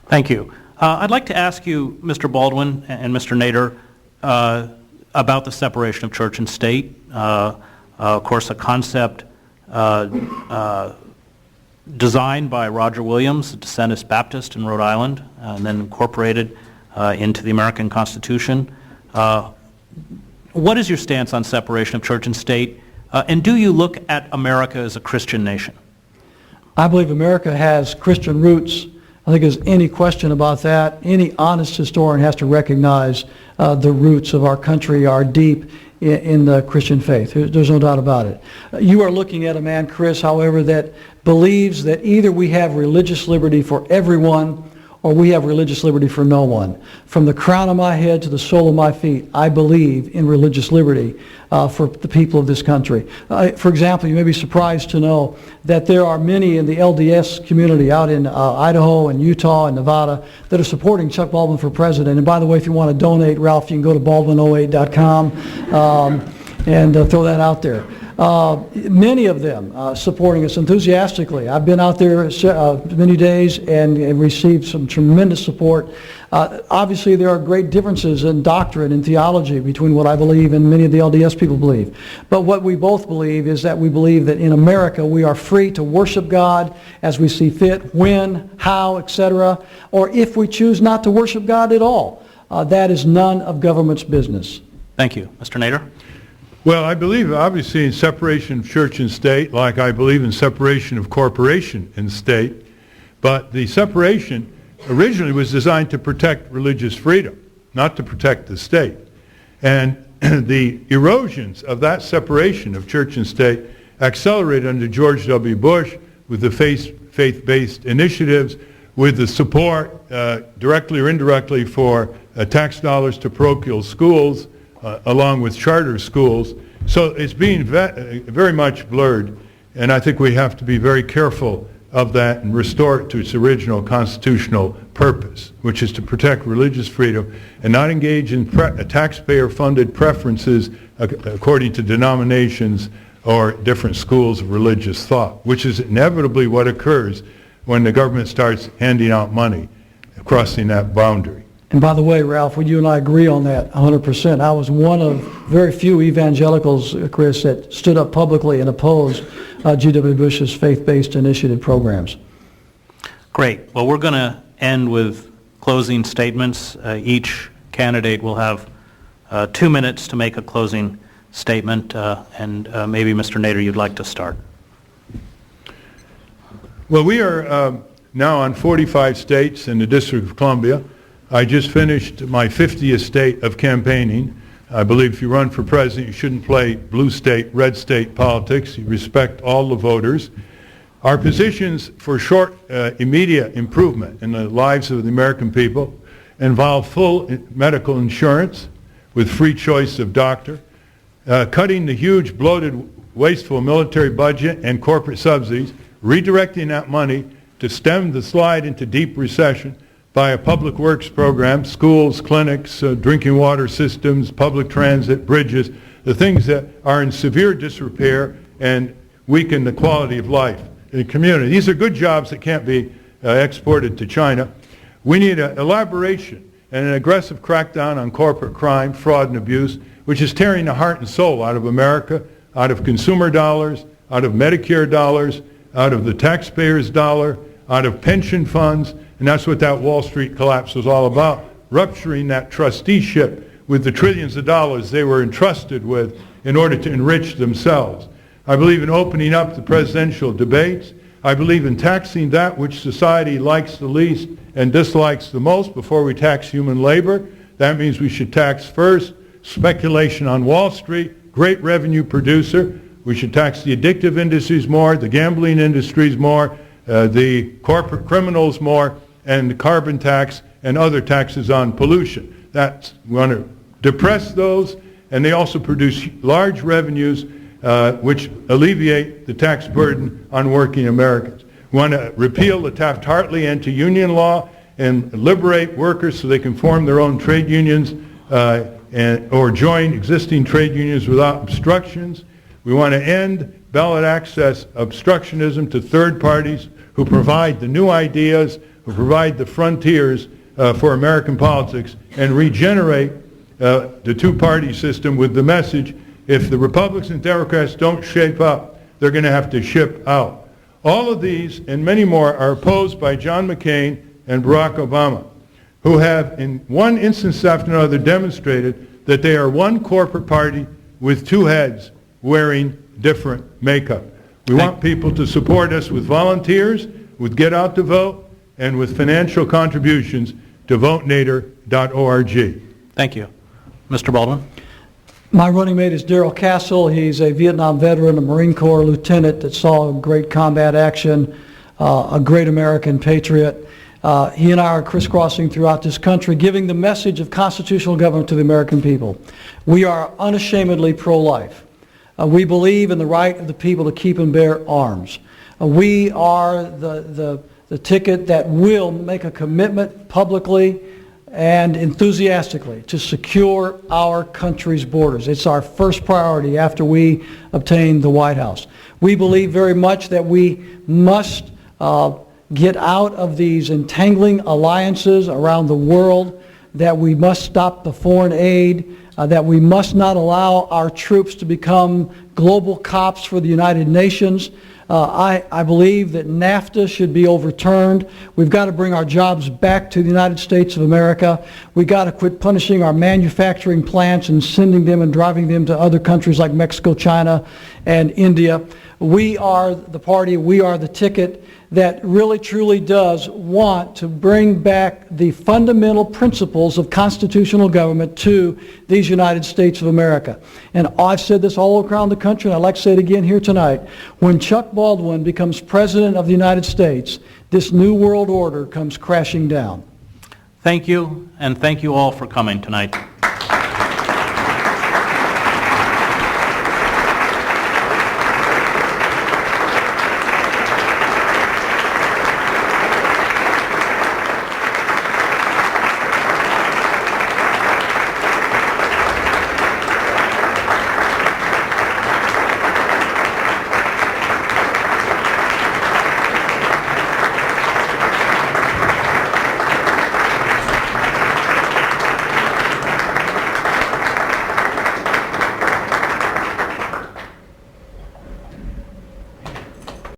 Thank you. I'd like to ask you, Mr. Baldwin and Mr. Nader, about the separation of church and state. Of course, a concept designed by Roger Williams, a Descendist Baptist in Rhode Island, and then incorporated into the American Constitution. What is your stance on separation of church and state, and do you look at America as a Christian nation? I believe America has Christian roots. I think there's any question about that. Any honest historian has to recognize the roots of our country are deep in the Christian faith. There's no doubt about it. You are looking at a man, Chris, however, that believes that either we have religious liberty for everyone or we have religious liberty for no one. From the crown of my head to the sole of my feet, I believe in religious liberty for the people of this country. For example, you may be surprised to know that there are many in the LDS community out in Idaho and Utah and Nevada that are supporting Chuck Baldwin for president. And by the way, if you want to donate, Ralph, you can go to baldwin08.com and throw that out there. Many of them supporting us enthusiastically. I've been out there many days and received some tremendous support. Obviously, there are great differences in doctrine and theology between what I believe and many of the LDS people believe. But what we both believe is that we believe that in America we are free to worship God as we see fit, when, how, etc. Or if we choose not to worship God at all. That is none of government's business. Thank you. Mr. Nader? Well, I believe obviously in separation of church and state, like I believe in separation of corporation and state. But the separation originally was designed to protect religious freedom, not to protect the state. And the erosions of that separation of church and state accelerated under George W. Bush with the faith-based initiatives, with the support directly or indirectly for tax dollars to parochial schools, along with charter schools. So it's being very much blurred, and I think we have to be very careful of that and restore it to its original constitutional purpose, which is to protect religious freedom and not engage in taxpayer-funded preferences according to denominations or different schools of religious thought, which is inevitably what occurs when the government starts handing out money, crossing that boundary. And by the way, Ralph, would you and I agree on that 100%? I was one of very few evangelicals, Chris, that stood up publicly and opposed G.W. Bush's faith-based initiative programs. Great. Well, we're going to end with closing statements. Each candidate will have 2 minutes to make a closing statement, and maybe Mr. Nader, you'd like to start. Well, we are now on 45 states in the District of Columbia. I just finished my 50th state of campaigning. I believe if you run for president, you shouldn't play blue state, red state politics. You respect all the voters. Our positions for short, immediate improvement in the lives of the American people involve full medical insurance with free choice of doctor, cutting the huge, bloated, wasteful military budget and corporate subsidies, redirecting that money to stem the slide into deep recession by a public works program, schools, clinics, drinking water systems, public transit, bridges, the things that are in severe disrepair and weaken the quality of life in the community. These are good jobs that can't be exported to China. We need an elaboration and an aggressive crackdown on corporate crime, fraud, and abuse, which is tearing the heart and soul out of America, out of consumer dollars, out of Medicare dollars, out of the taxpayers' dollar, out of pension funds. And that's what that Wall Street collapse was all about, rupturing that trusteeship with the trillions of dollars they were entrusted with in order to enrich themselves. I believe in opening up the presidential debates. I believe in taxing that which society likes the least and dislikes the most before we tax human labor. That means we should tax first speculation on Wall Street, great revenue producer. We should tax the addictive industries more, the gambling industries more, the corporate criminals more, and the carbon tax and other taxes on pollution. We want to depress those, and they also produce large revenues which alleviate the tax burden on working Americans. We want to repeal the Taft-Hartley anti-union law and liberate workers so they can form their own trade unions or join existing trade unions without obstructions. We want to end ballot access obstructionism to third parties who provide the new ideas, will provide the frontiers for American politics and regenerate the two-party system with the message, if the Republicans and Democrats don't shape up, they're going to have to ship out. All of these and many more are opposed by John McCain and Barack Obama, who have in one instance after another demonstrated that they are one corporate party with two heads wearing different makeup. We want people to support us with volunteers, with Get Out to Vote, and with financial contributions to votenator.org. Thank you. Mr. Baldwin? My running mate is Darrell Castle. He's a Vietnam veteran, a Marine Corps lieutenant that saw great combat action, a great American patriot. He and I are crisscrossing throughout this country, giving the message of constitutional government to the American people. We are unashamedly pro-life. We believe in the right of the people to keep and bear arms. We are the ticket that will make a commitment publicly and enthusiastically to secure our country's borders. It's our first priority after we obtain the White House. We believe very much that we must get out of these entangling alliances around the world, that we must stop the foreign aid, that we must not allow our troops to become global cops for the United Nations. I believe that NAFTA should be overturned. We've got to bring our jobs back to the United States of America. We've got to quit punishing our manufacturing plants and sending them and driving them to other countries like Mexico, China, and India. We are the party, we are the ticket that really truly does want to bring back the fundamental principles of constitutional government to these United States of America. And I've said this all around the country, and I'd like to say it again here tonight. When Chuck Baldwin becomes President of the United States, this new world order comes crashing down. Thank you, and thank you all for coming tonight.